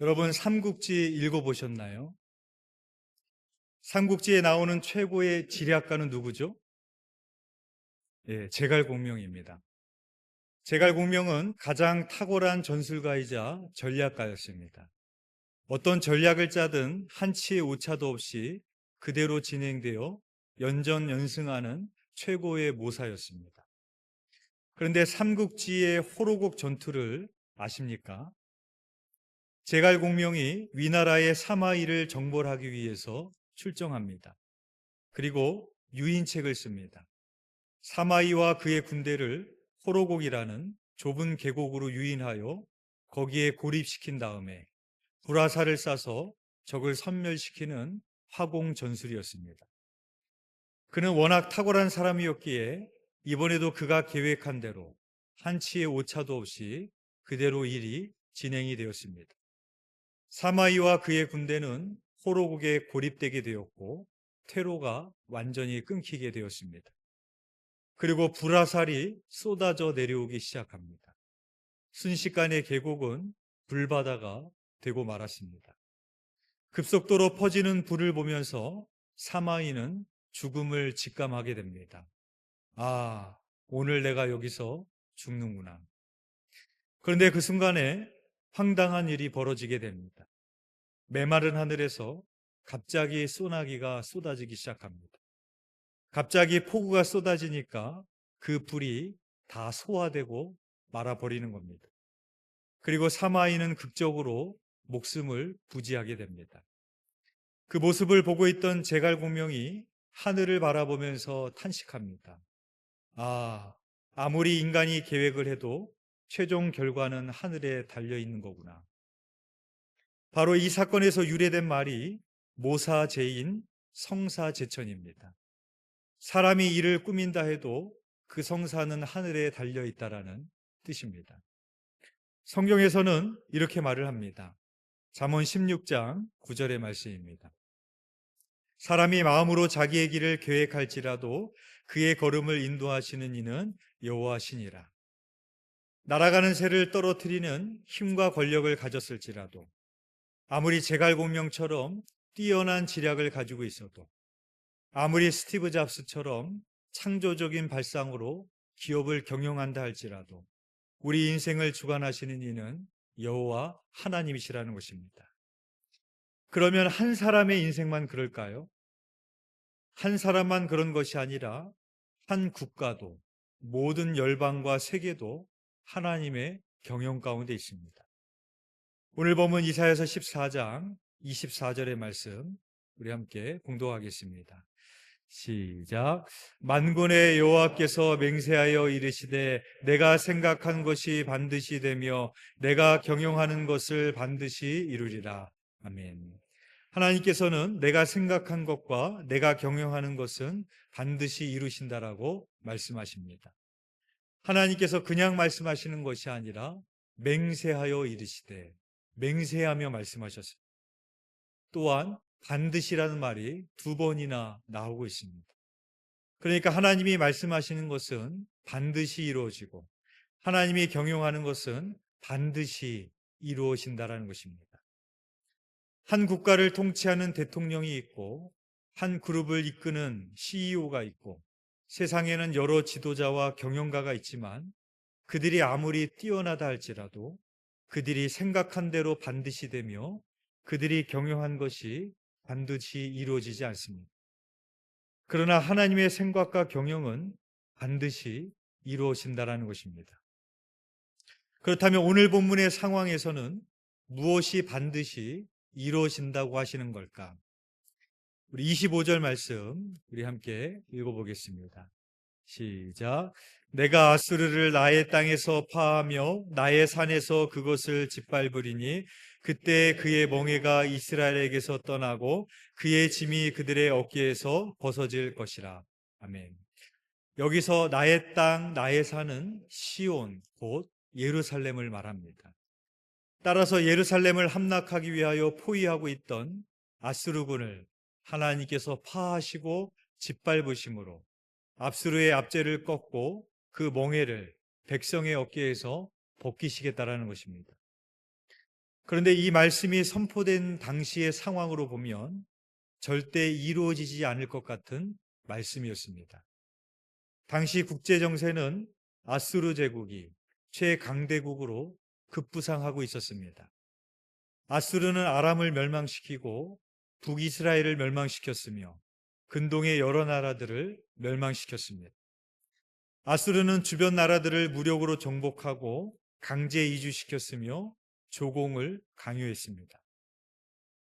여러분 삼국지 읽어보셨나요? 삼국지에 나오는 최고의 지략가는 누구죠? 예, 제갈공명입니다. 제갈공명은 가장 탁월한 전술가이자 전략가였습니다. 어떤 전략을 짜든 한치의 오차도 없이 그대로 진행되어 연전연승하는 최고의 모사였습니다. 그런데 삼국지의 호로곡 전투를 아십니까? 제갈공명이 위나라의 사마이를 정벌하기 위해서 출정합니다. 그리고 유인책을 씁니다. 사마이와 그의 군대를 호로곡이라는 좁은 계곡으로 유인하여 거기에 고립시킨 다음에 불화살을 쏴서 적을 섬멸시키는 화공 전술이었습니다. 그는 워낙 탁월한 사람이었기에 이번에도 그가 계획한 대로 한치의 오차도 없이 그대로 일이 진행이 되었습니다. 사마이와 그의 군대는 호로곡에 고립되게 되었고 퇴로가 완전히 끊기게 되었습니다. 그리고 불화살이 쏟아져 내려오기 시작합니다. 순식간에 계곡은 불바다가 되고 말았습니다. 급속도로 퍼지는 불을 보면서 사마이는 죽음을 직감하게 됩니다. 아, 오늘 내가 여기서 죽는구나. 그런데 그 순간에 황당한 일이 벌어지게 됩니다. 메마른 하늘에서 갑자기 소나기가 쏟아지기 시작합니다. 갑자기 폭우가 쏟아지니까 그 불이 다 소화되고 말아버리는 겁니다. 그리고 사마이는 극적으로 목숨을 부지하게 됩니다. 그 모습을 보고 있던 제갈공명이 하늘을 바라보면서 탄식합니다. 아, 아무리 인간이 계획을 해도 최종 결과는 하늘에 달려 있는 거구나. 바로 이 사건에서 유래된 말이 모사제인 성사제천입니다. 사람이 일을 꾸민다 해도 그 성사는 하늘에 달려 있다라는 뜻입니다. 성경에서는 이렇게 말을 합니다. 잠언 16장 9절의 말씀입니다. 사람이 마음으로 자기의 길을 계획할지라도 그의 걸음을 인도하시는 이는 여호와시니라. 날아가는 새를 떨어뜨리는 힘과 권력을 가졌을지라도 아무리 제갈공명처럼 뛰어난 지략을 가지고 있어도 아무리 스티브 잡스처럼 창조적인 발상으로 기업을 경영한다 할지라도 우리 인생을 주관하시는 이는 여호와 하나님이시라는 것입니다. 그러면 한 사람의 인생만 그럴까요? 한 사람만 그런 것이 아니라 한 국가도 모든 열방과 세계도 하나님의 경영 가운데 있습니다. 오늘 본문 이사야서 14장 24절의 말씀 우리 함께 공독하겠습니다. 시작. 만군의 여호와께서 맹세하여 이르시되 내가 생각한 것이 반드시 되며 내가 경영하는 것을 반드시 이루리라. 아멘. 하나님께서는 내가 생각한 것과 내가 경영하는 것은 반드시 이루신다라고 말씀하십니다. 하나님께서 그냥 말씀하시는 것이 아니라 맹세하여 이르시되 맹세하며 말씀하셨습니다. 또한 반드시라는 말이 두 번이나 나오고 있습니다. 그러니까 하나님이 말씀하시는 것은 반드시 이루어지고 하나님이 경영하는 것은 반드시 이루어진다라는 것입니다. 한 국가를 통치하는 대통령이 있고 한 그룹을 이끄는 CEO가 있고 세상에는 여러 지도자와 경영가가 있지만 그들이 아무리 뛰어나다 할지라도 그들이 생각한 대로 반드시 되며 그들이 경영한 것이 반드시 이루어지지 않습니다. 그러나 하나님의 생각과 경영은 반드시 이루어진다라는 것입니다. 그렇다면 오늘 본문의 상황에서는 무엇이 반드시 이루어진다고 하시는 걸까? 우리 25절 말씀 우리 함께 읽어보겠습니다. 시작. 내가 아수르를 나의 땅에서 파하며 나의 산에서 그것을 짓밟으리니 그때 그의 멍에가 이스라엘에게서 떠나고 그의 짐이 그들의 어깨에서 벗어질 것이라. 아멘. 여기서 나의 땅, 나의 산은 시온, 곧 예루살렘을 말합니다. 따라서 예루살렘을 함락하기 위하여 포위하고 있던 아수르군을 하나님께서 파하시고 짓밟으심으로 압수르의 압제를 꺾고 그 멍에를 백성의 어깨에서 벗기시겠다라는 것입니다. 그런데 이 말씀이 선포된 당시의 상황으로 보면 절대 이루어지지 않을 것 같은 말씀이었습니다. 당시 국제 정세는 아수르 제국이 최강대국으로 급부상하고 있었습니다. 아수르는 아람을 멸망시키고 북이스라엘을 멸망시켰으며 근동의 여러 나라들을 멸망시켰습니다. 아수르는 주변 나라들을 무력으로 정복하고 강제 이주시켰으며 조공을 강요했습니다.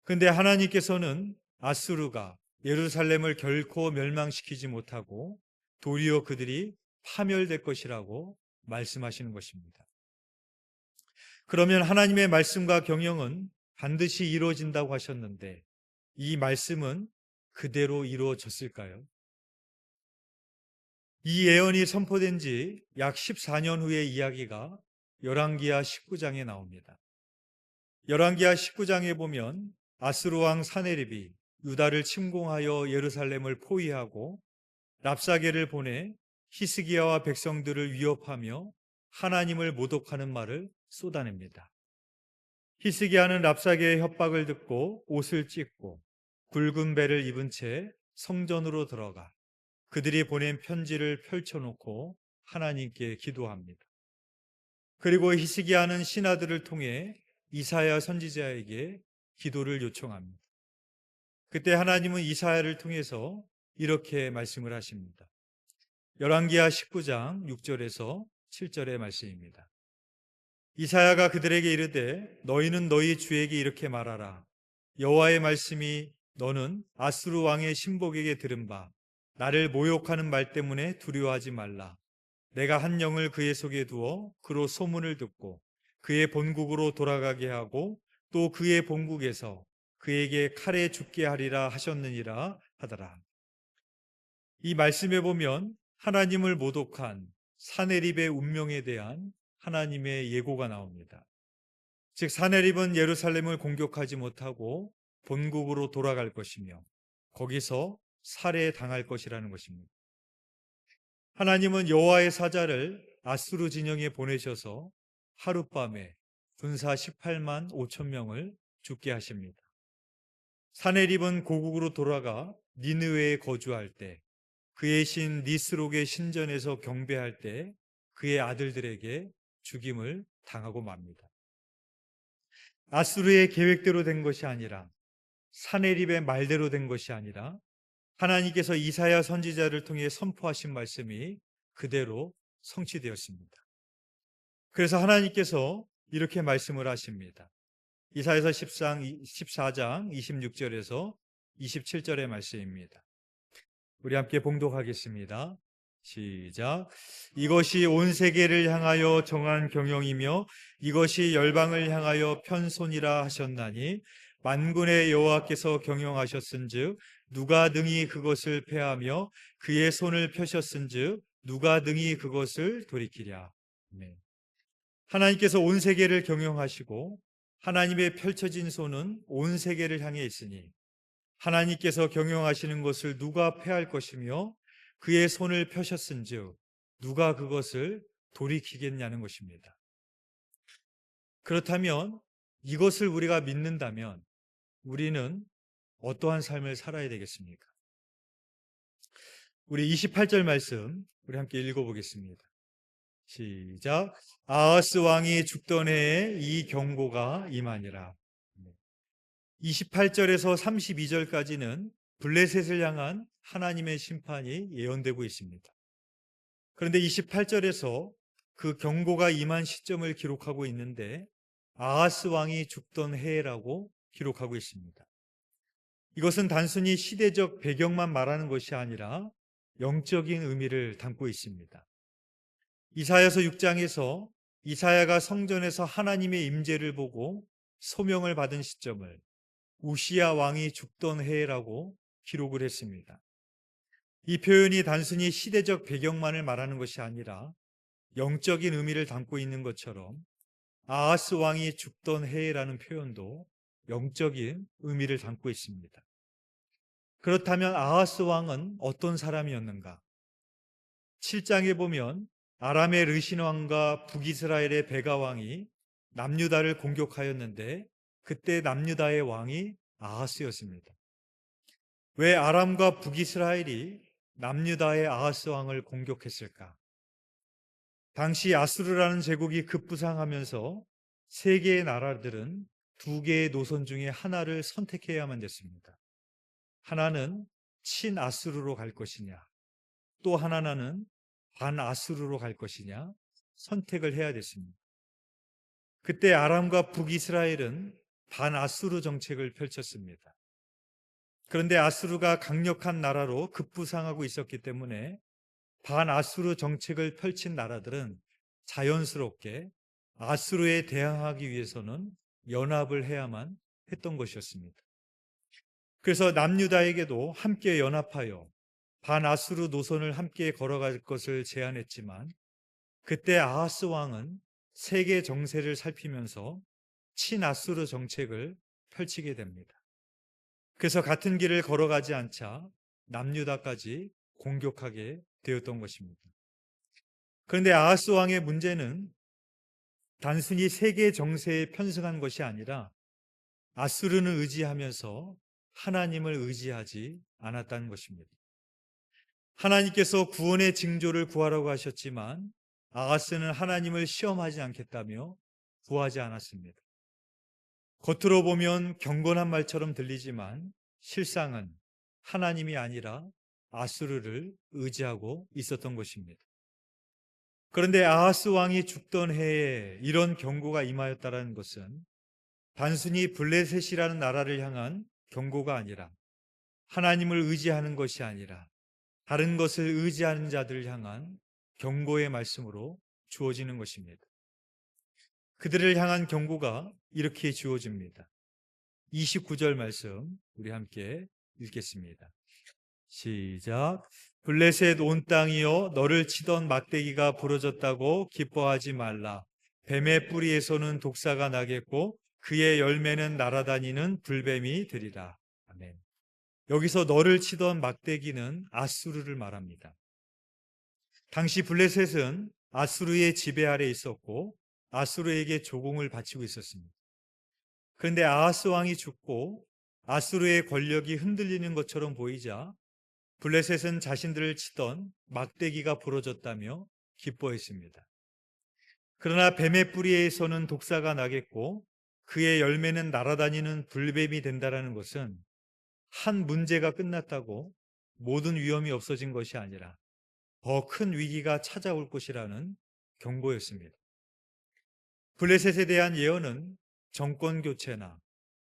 그런데 하나님께서는 아수르가 예루살렘을 결코 멸망시키지 못하고 도리어 그들이 파멸될 것이라고 말씀하시는 것입니다. 그러면 하나님의 말씀과 경영은 반드시 이루어진다고 하셨는데 이 말씀은 그대로 이루어졌을까요? 이 예언이 선포된 지 약 14년 후의 이야기가 열왕기하 19장에 나옵니다. 열왕기하 19장에 보면 아스루 왕 사네립이 유다를 침공하여 예루살렘을 포위하고 랍사게를 보내 히스기야와 백성들을 위협하며 하나님을 모독하는 말을 쏟아냅니다. 히스기야는 랍사게의 협박을 듣고 옷을 찢고 굵은 배를 입은 채 성전으로 들어가 그들이 보낸 편지를 펼쳐놓고 하나님께 기도합니다. 그리고 히스기야는 신하들을 통해 이사야 선지자에게 기도를 요청합니다. 그때 하나님은 이사야를 통해서 이렇게 말씀을 하십니다. 열왕기하 19장 6절에서 7절의 말씀입니다. 이사야가 그들에게 이르되 너희는 너희 주에게 이렇게 말하라. 여호와의 말씀이 너는 아수르 왕의 신복에게 들은 바 나를 모욕하는 말 때문에 두려워하지 말라. 내가 한 영을 그의 속에 두어 그로 소문을 듣고 그의 본국으로 돌아가게 하고 또 그의 본국에서 그에게 칼에 죽게 하리라 하셨느니라 하더라. 이 말씀에 보면 하나님을 모독한 사네립의 운명에 대한 하나님의 예고가 나옵니다. 즉 사네립은 예루살렘을 공격하지 못하고 본국으로 돌아갈 것이며 거기서 살해당할 것이라는 것입니다. 하나님은 여호와의 사자를 아수르 진영에 보내셔서 하룻밤에 군사 18만 5천 명을 죽게 하십니다. 사네립은 고국으로 돌아가 니느웨에 거주할 때 그의 신 니스록의 신전에서 경배할 때 그의 아들들에게 죽임을 당하고 맙니다. 아수르의 계획대로 된 것이 아니라 사네립의 말대로 된 것이 아니라 하나님께서 이사야 선지자를 통해 선포하신 말씀이 그대로 성취되었습니다. 그래서 하나님께서 이렇게 말씀을 하십니다. 이사야서 14장 26절에서 27절의 말씀입니다. 우리 함께 봉독하겠습니다. 시작. 이것이 온 세계를 향하여 정한 경영이며 이것이 열방을 향하여 편손이라 하셨나니 만군의 여호와께서 경영하셨은즉 누가 능히 그것을 패하며 그의 손을 펴셨은즉 누가 능히 그것을 돌이키랴. 네. 하나님께서 온 세계를 경영하시고 하나님의 펼쳐진 손은 온 세계를 향해 있으니 하나님께서 경영하시는 것을 누가 패할 것이며 그의 손을 펴셨은즉 누가 그것을 돌이키겠냐는 것입니다. 그렇다면 이것을 우리가 믿는다면 우리는 어떠한 삶을 살아야 되겠습니까? 우리 28절 말씀 우리 함께 읽어보겠습니다. 시작. 아하스 왕이 죽던 해에 이 경고가 임하니라. 28절에서 32절까지는 블레셋을 향한 하나님의 심판이 예언되고 있습니다. 그런데 28절에서 그 경고가 임한 시점을 기록하고 있는데 아하스 왕이 죽던 해라고 기록하고 있습니다. 이것은 단순히 시대적 배경만 말하는 것이 아니라 영적인 의미를 담고 있습니다. 이사야서 6장에서 이사야가 성전에서 하나님의 임재를 보고 소명을 받은 시점을 우시야 왕이 죽던 해라고 기록을 했습니다. 이 표현이 단순히 시대적 배경만을 말하는 것이 아니라 영적인 의미를 담고 있는 것처럼 아하스 왕이 죽던 해라는 표현도 영적인 의미를 담고 있습니다. 그렇다면 아하스 왕은 어떤 사람이었는가? 7장에 보면 아람의 르신 왕과 북이스라엘의 베가 왕이 남유다를 공격하였는데 그때 남유다의 왕이 아하스였습니다. 왜 아람과 북이스라엘이 남유다의 아하스 왕을 공격했을까? 당시 아수르라는 제국이 급부상하면서 세 개의 나라들은 두 개의 노선 중에 하나를 선택해야만 됐습니다. 하나는 친아수르로 갈 것이냐, 또 하나는 반아수르로 갈 것이냐 선택을 해야 됐습니다. 그때 아람과 북이스라엘은 반아수르 정책을 펼쳤습니다. 그런데 아수르가 강력한 나라로 급부상하고 있었기 때문에 반아수르 정책을 펼친 나라들은 자연스럽게 아수르에 대항하기 위해서는 연합을 해야만 했던 것이었습니다. 그래서 남유다에게도 함께 연합하여 반아수르 노선을 함께 걸어갈 것을 제안했지만 그때 아하스 왕은 세계 정세를 살피면서 친아수르 정책을 펼치게 됩니다. 그래서 같은 길을 걸어가지 않자 남유다까지 공격하게 되었던 것입니다. 그런데 아하스 왕의 문제는 단순히 세계 정세에 편승한 것이 아니라 아수르는 의지하면서 하나님을 의지하지 않았다는 것입니다. 하나님께서 구원의 징조를 구하라고 하셨지만 아하스는 하나님을 시험하지 않겠다며 구하지 않았습니다. 겉으로 보면 경건한 말처럼 들리지만 실상은 하나님이 아니라 아수르를 의지하고 있었던 것입니다. 그런데 아하스 왕이 죽던 해에 이런 경고가 임하였다는 것은 단순히 블레셋이라는 나라를 향한 경고가 아니라 하나님을 의지하는 것이 아니라 다른 것을 의지하는 자들을 향한 경고의 말씀으로 주어지는 것입니다. 그들을 향한 경고가 이렇게 주어집니다. 29절 말씀 우리 함께 읽겠습니다. 시작. 블레셋 온 땅이여 너를 치던 막대기가 부러졌다고 기뻐하지 말라. 뱀의 뿌리에서는 독사가 나겠고 그의 열매는 날아다니는 불뱀이 되리라. 아멘. 여기서 너를 치던 막대기는 아수르를 말합니다. 당시 블레셋은 아수르의 지배 아래 있었고 아수르에게 조공을 바치고 있었습니다. 그런데 아하스 왕이 죽고 아수르의 권력이 흔들리는 것처럼 보이자 블레셋은 자신들을 치던 막대기가 부러졌다며 기뻐했습니다. 그러나 뱀의 뿌리에서는 독사가 나겠고 그의 열매는 날아다니는 불뱀이 된다는 것은 한 문제가 끝났다고 모든 위험이 없어진 것이 아니라 더 큰 위기가 찾아올 것이라는 경고였습니다. 블레셋에 대한 예언은 정권 교체나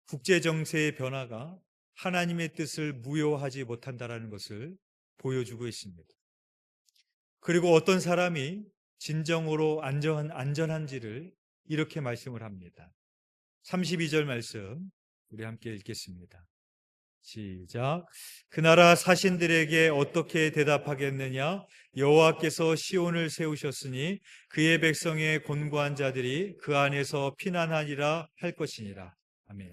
국제 정세의 변화가 하나님의 뜻을 무효하지 못한다는 것을 보여주고 있습니다. 그리고 어떤 사람이 진정으로 안전한지를 이렇게 말씀을 합니다. 32절 말씀 우리 함께 읽겠습니다. 시작. 그 나라 사신들에게 어떻게 대답하겠느냐? 여호와께서 시온을 세우셨으니 그의 백성의 곤고한 자들이 그 안에서 피난하리라 할 것이니라. 아멘.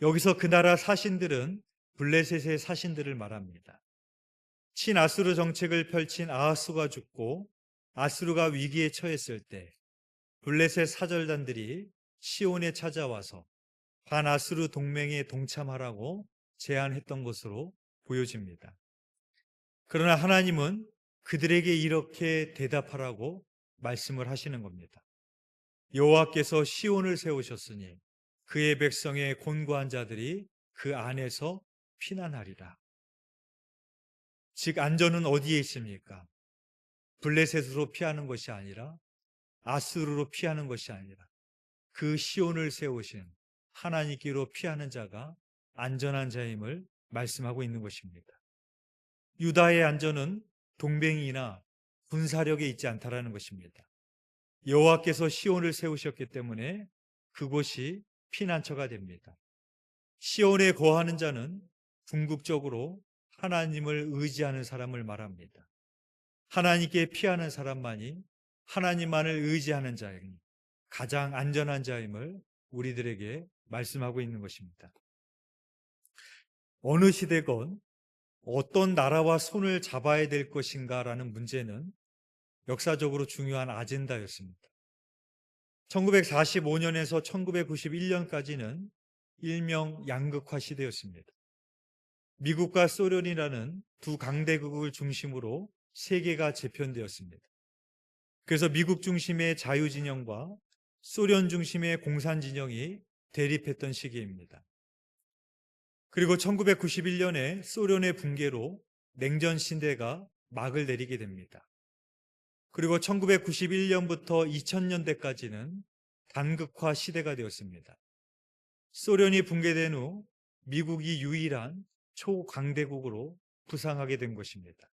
여기서 그 나라 사신들은 블레셋의 사신들을 말합니다. 친아수르 정책을 펼친 아하스가 죽고 아수르가 위기에 처했을 때 블레셋 사절단들이 시온에 찾아와서 반아수르 동맹에 동참하라고 제안했던 것으로 보여집니다. 그러나 하나님은 그들에게 이렇게 대답하라고 말씀을 하시는 겁니다. 여호와께서 시온을 세우셨으니 그의 백성의 곤고한 자들이 그 안에서 피난하리라. 즉 안전은 어디에 있습니까? 블레셋으로 피하는 것이 아니라 아수르로 피하는 것이 아니라 그 시온을 세우신 하나님께로 피하는 자가 안전한 자임을 말씀하고 있는 것입니다. 유다의 안전은 동맹이나 군사력에 있지 않다라는 것입니다. 여호와께서 시온을 세우셨기 때문에 그곳이 피난처가 됩니다. 시온에 거하는 자는 궁극적으로 하나님을 의지하는 사람을 말합니다. 하나님께 피하는 사람만이 하나님만을 의지하는 자이니 가장 안전한 자임을 우리들에게 말씀하고 있는 것입니다. 어느 시대건 어떤 나라와 손을 잡아야 될 것인가라는 문제는 역사적으로 중요한 아젠다였습니다. 1945년에서 1991년까지는 일명 양극화 시대였습니다. 미국과 소련이라는 두 강대국을 중심으로 세계가 재편되었습니다. 그래서 미국 중심의 자유진영과 소련 중심의 공산진영이 대립했던 시기입니다. 그리고 1991년에 소련의 붕괴로 냉전 시대가 막을 내리게 됩니다. 그리고 1991년부터 2000년대까지는 단극화 시대가 되었습니다. 소련이 붕괴된 후 미국이 유일한 초강대국으로 부상하게 된 것입니다.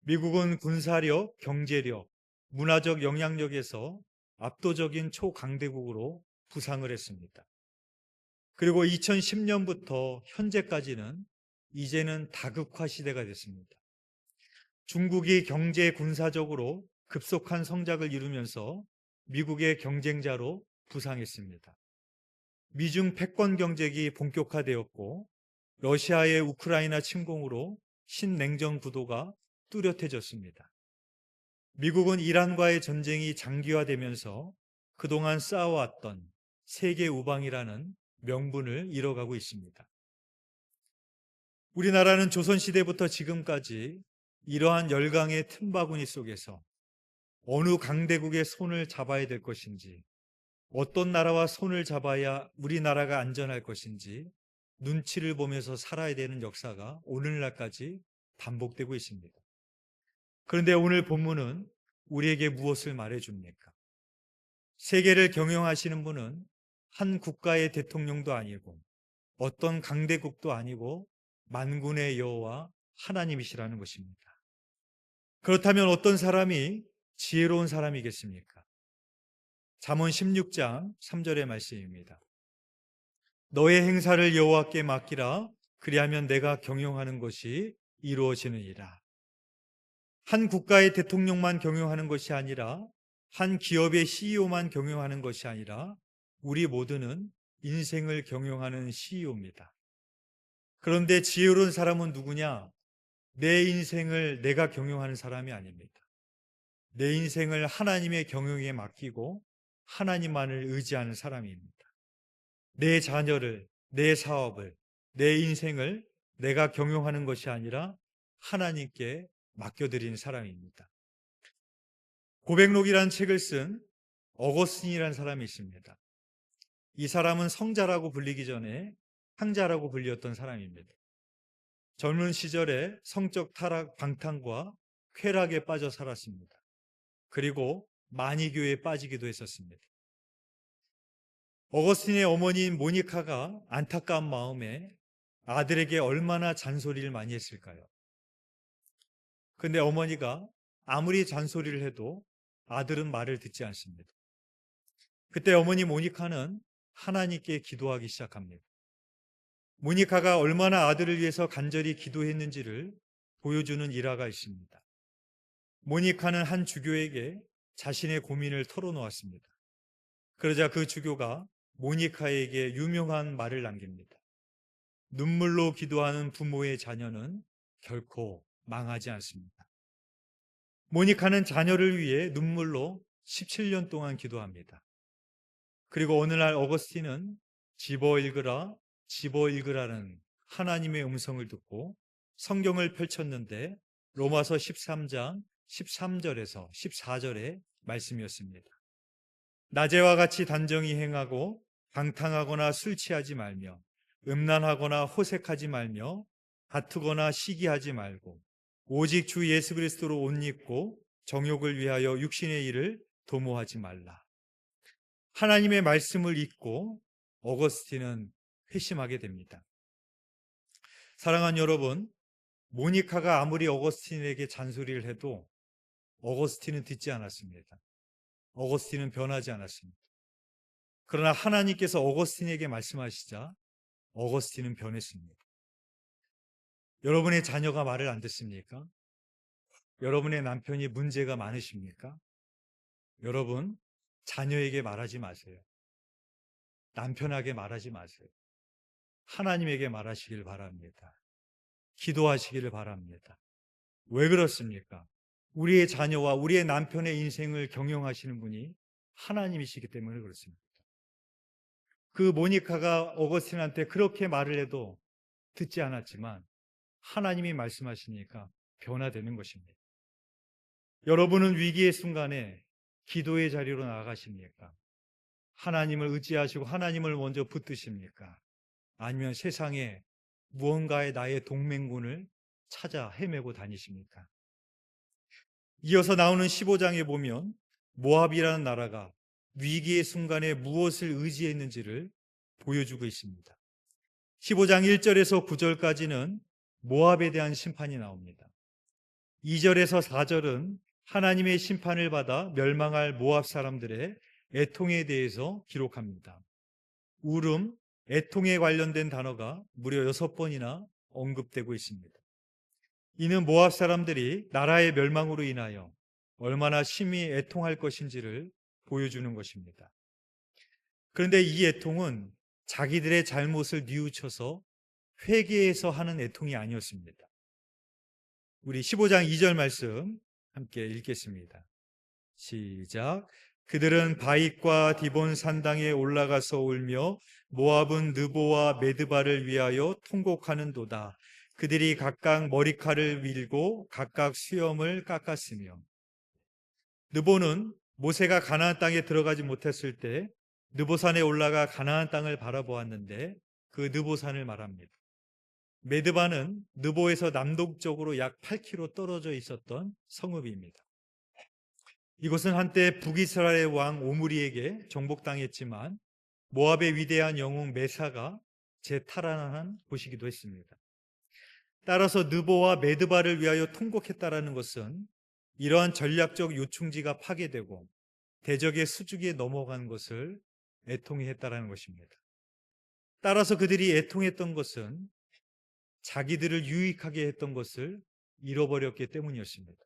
미국은 군사력, 경제력, 문화적 영향력에서 압도적인 초강대국으로 부상을 했습니다. 그리고 2010년부터 현재까지는 이제는 다극화 시대가 됐습니다. 중국이 경제 군사적으로 급속한 성장을 이루면서 미국의 경쟁자로 부상했습니다. 미중 패권 경쟁이 본격화되었고 러시아의 우크라이나 침공으로 신냉전 구도가 뚜렷해졌습니다. 미국은 이란과의 전쟁이 장기화되면서 그동안 쌓아왔던 세계 우방이라는 명분을 잃어가고 있습니다. 우리나라는 조선시대부터 지금까지 이러한 열강의 틈바구니 속에서 어느 강대국의 손을 잡아야 될 것인지, 어떤 나라와 손을 잡아야 우리나라가 안전할 것인지 눈치를 보면서 살아야 되는 역사가 오늘날까지 반복되고 있습니다. 그런데 오늘 본문은 우리에게 무엇을 말해줍니까? 세계를 경영하시는 분은 한 국가의 대통령도 아니고 어떤 강대국도 아니고 만군의 여호와 하나님이시라는 것입니다. 그렇다면 어떤 사람이 지혜로운 사람이겠습니까? 잠언 16장 3절의 말씀입니다. 너의 행사를 여호와께 맡기라. 그리하면 내가 경영하는 것이 이루어지느니라. 한 국가의 대통령만 경영하는 것이 아니라 한 기업의 CEO만 경영하는 것이 아니라 우리 모두는 인생을 경영하는 CEO입니다. 그런데 지혜로운 사람은 누구냐? 내 인생을 내가 경영하는 사람이 아닙니다. 내 인생을 하나님의 경영에 맡기고 하나님만을 의지하는 사람입니다. 내 자녀를, 내 사업을, 내 인생을 내가 경영하는 것이 아니라 하나님께 맡겨드리는 사람입니다. 고백록이라는 책을 쓴 어거스틴이라는 사람이 있습니다. 이 사람은 성자라고 불리기 전에 황자라고 불렸던 사람입니다. 젊은 시절에 성적 타락, 방탕과 쾌락에 빠져 살았습니다. 그리고 마니교에 빠지기도 했었습니다. 어거스틴의 어머니인 모니카가 안타까운 마음에 아들에게 얼마나 잔소리를 많이 했을까요? 근데 어머니가 아무리 잔소리를 해도 아들은 말을 듣지 않습니다. 그때 어머니 모니카는 하나님께 기도하기 시작합니다. 모니카가 얼마나 아들을 위해서 간절히 기도했는지를 보여주는 일화가 있습니다. 모니카는 한 주교에게 자신의 고민을 털어놓았습니다. 그러자 그 주교가 모니카에게 유명한 말을 남깁니다. 눈물로 기도하는 부모의 자녀는 결코 망하지 않습니다. 모니카는 자녀를 위해 눈물로 17년 동안 기도합니다. 그리고 어느 날 어거스틴은 집어 읽으라는 하나님의 음성을 듣고 성경을 펼쳤는데 로마서 13장 13절에서 14절의 말씀이었습니다. 낮에와 같이 단정히 행하고 방탕하거나 술 취하지 말며 음란하거나 호색하지 말며 다투거나 시기하지 말고 오직 주 예수 그리스도로 옷 입고 정욕을 위하여 육신의 일을 도모하지 말라. 하나님의 말씀을 읽고 어거스틴은 회심하게 됩니다. 사랑하는 여러분, 모니카가 아무리 어거스틴에게 잔소리를 해도 어거스틴은 듣지 않았습니다. 어거스틴은 변하지 않았습니다. 그러나 하나님께서 어거스틴에게 말씀하시자 어거스틴은 변했습니다. 여러분의 자녀가 말을 안 듣습니까? 여러분의 남편이 문제가 많으십니까? 여러분, 자녀에게 말하지 마세요. 남편에게 말하지 마세요. 하나님에게 말하시길 바랍니다. 기도하시기를 바랍니다. 왜 그렇습니까? 우리의 자녀와 우리의 남편의 인생을 경영하시는 분이 하나님이시기 때문에 그렇습니다. 그 모니카가 어거스틴한테 그렇게 말을 해도 듣지 않았지만 하나님이 말씀하시니까 변화되는 것입니다. 여러분은 위기의 순간에 기도의 자리로 나아가십니까? 하나님을 의지하시고 하나님을 먼저 붙드십니까? 아니면 세상에 무언가의 나의 동맹군을 찾아 헤매고 다니십니까? 이어서 나오는 15장에 보면 모압이라는 나라가 위기의 순간에 무엇을 의지했는지를 보여주고 있습니다. 15장 1절에서 9절까지는 모압에 대한 심판이 나옵니다. 2절에서 4절은 하나님의 심판을 받아 멸망할 모압 사람들의 애통에 대해서 기록합니다. 울음, 애통에 관련된 단어가 무려 6번이나 언급되고 있습니다. 이는 모압 사람들이 나라의 멸망으로 인하여 얼마나 심히 애통할 것인지를 보여주는 것입니다. 그런데 이 애통은 자기들의 잘못을 뉘우쳐서 회개해서 하는 애통이 아니었습니다. 우리 15장 2절 말씀 함께 읽겠습니다. 시작. 그들은 바익과 디본 산당에 올라가서 울며 모압은 느보와 메드바를 위하여 통곡하는도다. 그들이 각각 머리칼을 밀고 각각 수염을 깎았으며. 느보는 모세가 가나안 땅에 들어가지 못했을 때 느보산에 올라가 가나안 땅을 바라보았는데 그 느보산을 말합니다. 메드바는 느보에서 남동쪽으로 약 8km 떨어져 있었던 성읍입니다. 이곳은 한때 북이스라엘 왕 오므리에게 정복당했지만 모압의 위대한 영웅 메사가 재탈환한 곳이기도 했습니다. 따라서 느보와 메드바를 위하여 통곡했다라는 것은 이러한 전략적 요충지가 파괴되고 대적의 수주기에 넘어간 것을 애통해했다라는 것입니다. 따라서 그들이 애통했던 것은 자기들을 유익하게 했던 것을 잃어버렸기 때문이었습니다.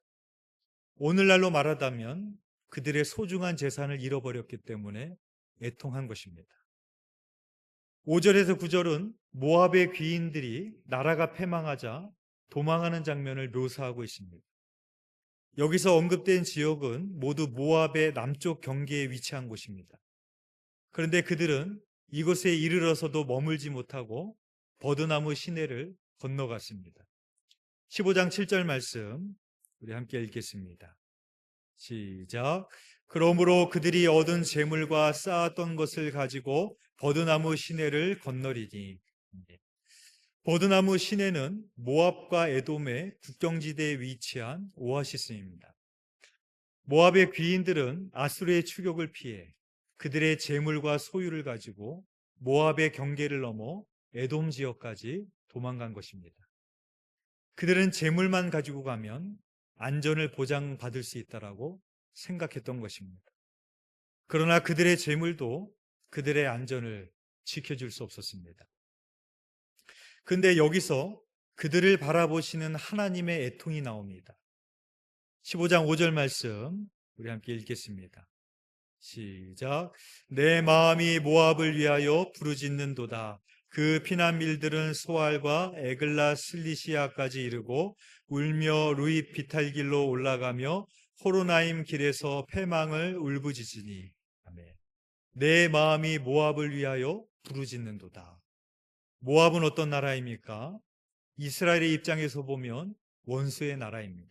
오늘날로 말하자면 그들의 소중한 재산을 잃어버렸기 때문에 애통한 것입니다. 5절에서 9절은 모압의 귀인들이 나라가 패망하자 도망하는 장면을 묘사하고 있습니다. 여기서 언급된 지역은 모두 모압의 남쪽 경계에 위치한 곳입니다. 그런데 그들은 이곳에 이르러서도 머물지 못하고 버드나무 시내를 건너갔습니다. 15장 7절 말씀 우리 함께 읽겠습니다. 시작. 그러므로 그들이 얻은 재물과 쌓았던 것을 가지고 버드나무 시내를 건너리니. 버드나무 시내는 모압과 에돔의 국경지대에 위치한 오아시스입니다. 모압의 귀인들은 아수르의 추격을 피해 그들의 재물과 소유를 가지고 모압의 경계를 넘어 에돔 지역까지 도망간 것입니다. 그들은 재물만 가지고 가면 안전을 보장받을 수 있다라고 생각했던 것입니다. 그러나 그들의 재물도 그들의 안전을 지켜줄 수 없었습니다. 그런데 여기서 그들을 바라보시는 하나님의 애통이 나옵니다. 15장 5절 말씀 우리 함께 읽겠습니다. 시작. 내 마음이 모압을 위하여 부르짖는도다. 그 피난민들은 소알과 에글라 슬리시아까지 이르고 울며 루이 비탈길로 올라가며 호로나임 길에서 패망을 울부짖으니. 아멘. 내 마음이 모압을 위하여 부르짖는도다. 모압은 어떤 나라입니까? 이스라엘의 입장에서 보면 원수의 나라입니다.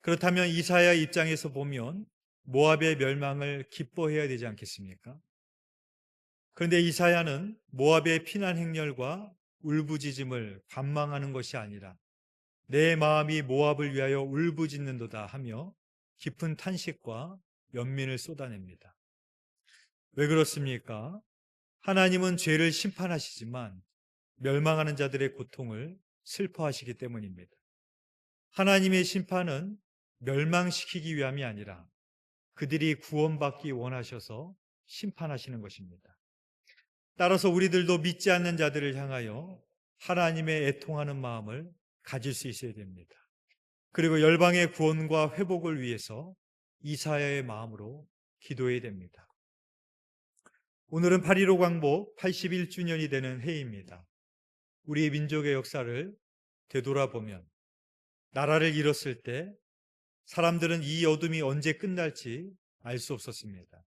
그렇다면 이사야 입장에서 보면 모압의 멸망을 기뻐해야 되지 않겠습니까? 그런데 이사야는 모압의 피난 행렬과 울부짖음을 관망하는 것이 아니라 내 마음이 모압을 위하여 울부짖는도다 하며 깊은 탄식과 연민을 쏟아냅니다. 왜 그렇습니까? 하나님은 죄를 심판하시지만 멸망하는 자들의 고통을 슬퍼하시기 때문입니다. 하나님의 심판은 멸망시키기 위함이 아니라 그들이 구원받기 원하셔서 심판하시는 것입니다. 따라서 우리들도 믿지 않는 자들을 향하여 하나님의 애통하는 마음을 가질 수 있어야 됩니다. 그리고 열방의 구원과 회복을 위해서 이사야의 마음으로 기도해야 됩니다. 오늘은 8.15 광복 81주년이 되는 해입니다. 우리 민족의 역사를 되돌아보면 나라를 잃었을 때 사람들은 이 어둠이 언제 끝날지 알 수 없었습니다.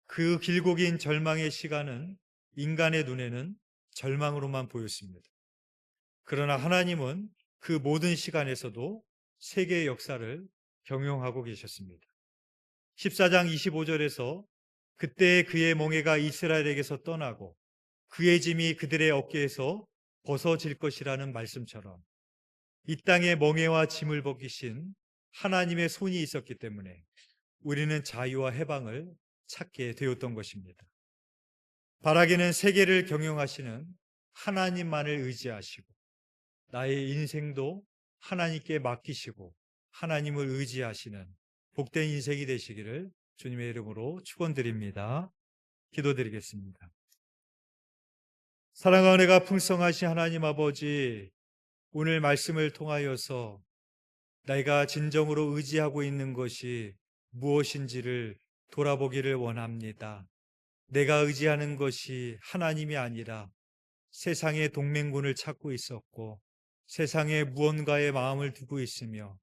그 길고 긴 절망의 시간은 인간의 눈에는 절망으로만 보였습니다. 그러나 하나님은 그 모든 시간에서도 세계의 역사를 경영하고 계셨습니다. 14장 25절에서 그때 그의 멍에가 이스라엘에게서 떠나고 그의 짐이 그들의 어깨에서 벗어질 것이라는 말씀처럼 이 땅에 멍에와 짐을 벗기신 하나님의 손이 있었기 때문에 우리는 자유와 해방을 찾게 되었던 것입니다. 바라기는 세계를 경영하시는 하나님만을 의지하시고 나의 인생도 하나님께 맡기시고 하나님을 의지하시는 복된 인생이 되시기를 주님의 이름으로 축원드립니다. 기도드리겠습니다. 사랑과 은혜가 풍성하신 하나님 아버지, 오늘 말씀을 통하여서 내가 진정으로 의지하고 있는 것이 무엇인지를 돌아보기를 원합니다. 내가 의지하는 것이 하나님이 아니라 세상의 동맹군을 찾고 있었고 세상에 무언가의 마음을 두고 있으며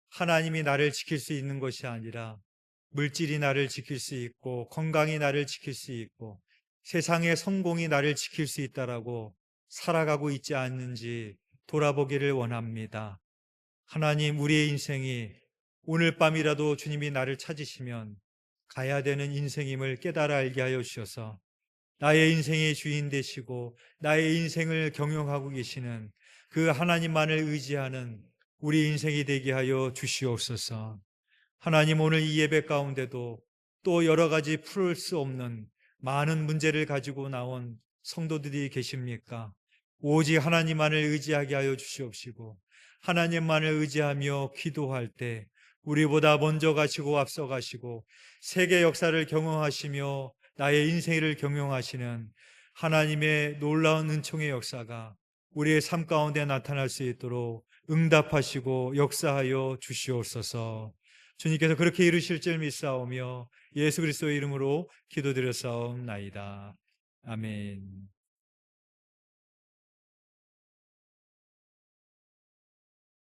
하나님이 나를 지킬 수 있는 것이 아니라 물질이 나를 지킬 수 있고 건강이 나를 지킬 수 있고 세상의 성공이 나를 지킬 수 있다라고 살아가고 있지 않는지 돌아보기를 원합니다. 하나님, 우리의 인생이 오늘 밤이라도 주님이 나를 찾으시면 가야 되는 인생임을 깨달아 알게 하여 주셔서 나의 인생의 주인 되시고 나의 인생을 경영하고 계시는 그 하나님만을 의지하는 우리 인생이 되게 하여 주시옵소서. 하나님, 오늘 이 예배 가운데도 또 여러 가지 풀을 수 없는 많은 문제를 가지고 나온 성도들이 계십니까? 오직 하나님만을 의지하게 하여 주시옵시고 하나님만을 의지하며 기도할 때 우리보다 먼저 가시고 앞서 가시고 세계 역사를 경영하시며 나의 인생을 경영하시는 하나님의 놀라운 은총의 역사가 우리의 삶 가운데 나타날 수 있도록 응답하시고 역사하여 주시옵소서. 주님께서 그렇게 이루실 줄 믿사오며 예수 그리스도의 이름으로 기도드렸사옵나이다. 아멘.